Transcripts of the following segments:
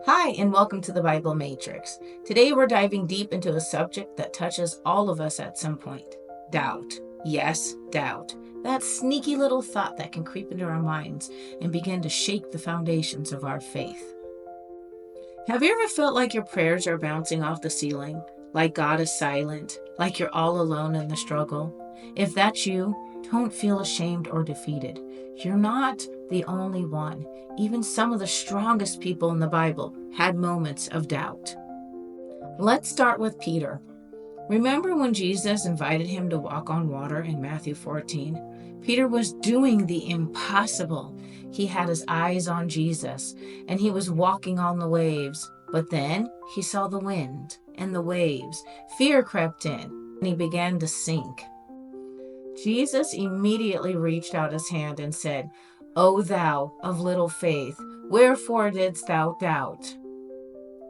Hi, and welcome to the Bible Matrix. Today we're diving deep into a subject that touches all of us at some point: doubt. Yes, doubt. That sneaky little thought that can creep into our minds and begin to shake the foundations of our faith. Have you ever felt like your prayers are bouncing off the ceiling? Like God is silent? Like you're all alone in the struggle? If that's you, don't feel ashamed or defeated. You're not the only one. Even some of the strongest people in the Bible had moments of doubt. Let's start with Peter. Remember when Jesus invited him to walk on water in Matthew 14? Peter was doing the impossible. He had his eyes on Jesus and he was walking on the waves. But then he saw the wind and the waves. Fear crept in and he began to sink. Jesus immediately reached out his hand and said, "O thou of little faith, wherefore didst thou doubt?"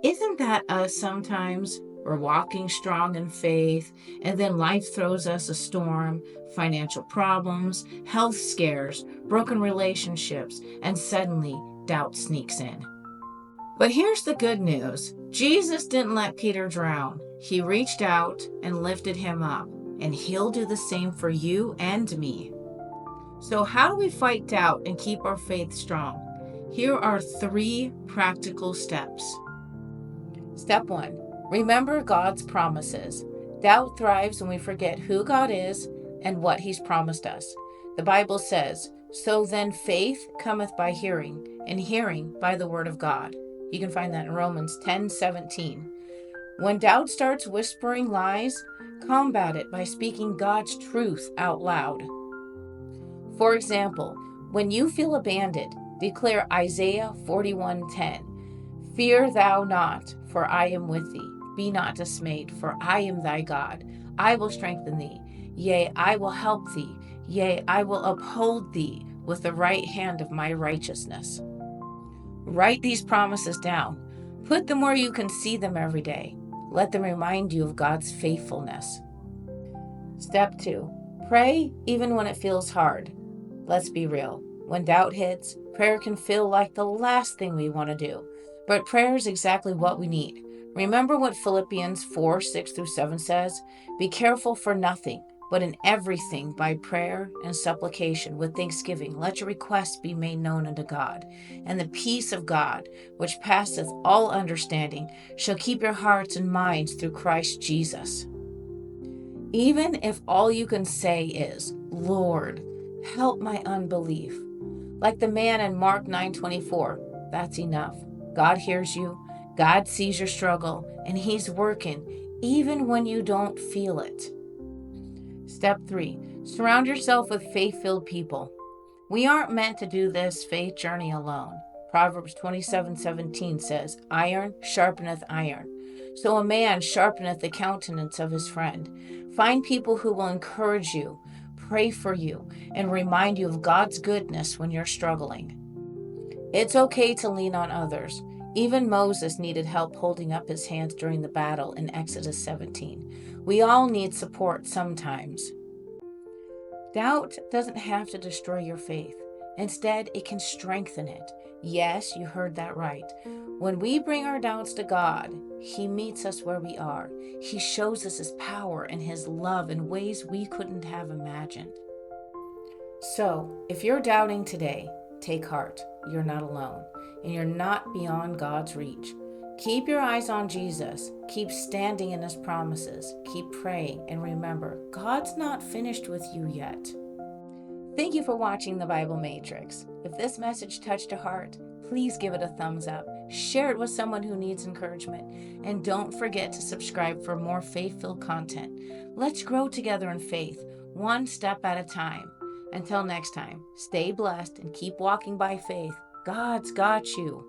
Isn't that us sometimes? We're walking strong in faith, and then life throws us a storm, financial problems, health scares, broken relationships, and suddenly doubt sneaks in. But here's the good news. Jesus didn't let Peter drown. He reached out and lifted him up, and he'll do the same for you and me. So how do we fight doubt and keep our faith strong? Here are 3 practical steps. Step 1. Remember God's promises. Doubt thrives when we forget who God is and what He's promised us. The Bible says, "So then faith cometh by hearing, and hearing by the word of God." You can find that in Romans 10:17. When doubt starts whispering lies, combat it by speaking God's truth out loud. For example, when you feel abandoned, declare Isaiah 41:10. "Fear thou not, for I am with thee. Be not dismayed, for I am thy God. I will strengthen thee. Yea, I will help thee. Yea, I will uphold thee with the right hand of my righteousness." Write these promises down. Put them where you can see them every day. Let them remind you of God's faithfulness. Step 2. Pray even when it feels hard. Let's be real. When doubt hits, prayer can feel like the last thing we want to do. But prayer is exactly what we need. Remember what Philippians 4:6-7 says? "Be careful for nothing, but in everything by prayer and supplication with thanksgiving let your requests be made known unto God. And the peace of God, which passeth all understanding, shall keep your hearts and minds through Christ Jesus." Even if all you can say is, "Lord, help my unbelief." Like the man in Mark 9:24, that's enough. God hears you, God sees your struggle, and He's working even when you don't feel it. Step 3. Surround yourself with faith-filled people. We aren't meant to do this faith journey alone. Proverbs 27:17 says, "Iron sharpeneth iron. So a man sharpeneth the countenance of his friend." Find people who will encourage you, pray for you, and remind you of God's goodness when you're struggling. It's okay to lean on others. Even Moses needed help holding up his hands during the battle in Exodus 17. We all need support sometimes. Doubt doesn't have to destroy your faith. Instead, it can strengthen it. Yes, you heard that right. When we bring our doubts to God, He meets us where we are. He shows us His power and His love in ways we couldn't have imagined. So, if you're doubting today, take heart. You're not alone, and you're not beyond God's reach. Keep your eyes on Jesus. Keep standing in His promises. Keep praying, and remember, God's not finished with you yet. Thank you for watching the Bible Matrix. If this message touched a heart, please give it a thumbs up. Share it with someone who needs encouragement. And don't forget to subscribe for more faith-filled content. Let's grow together in faith, one step at a time. Until next time, stay blessed and keep walking by faith. God's got you.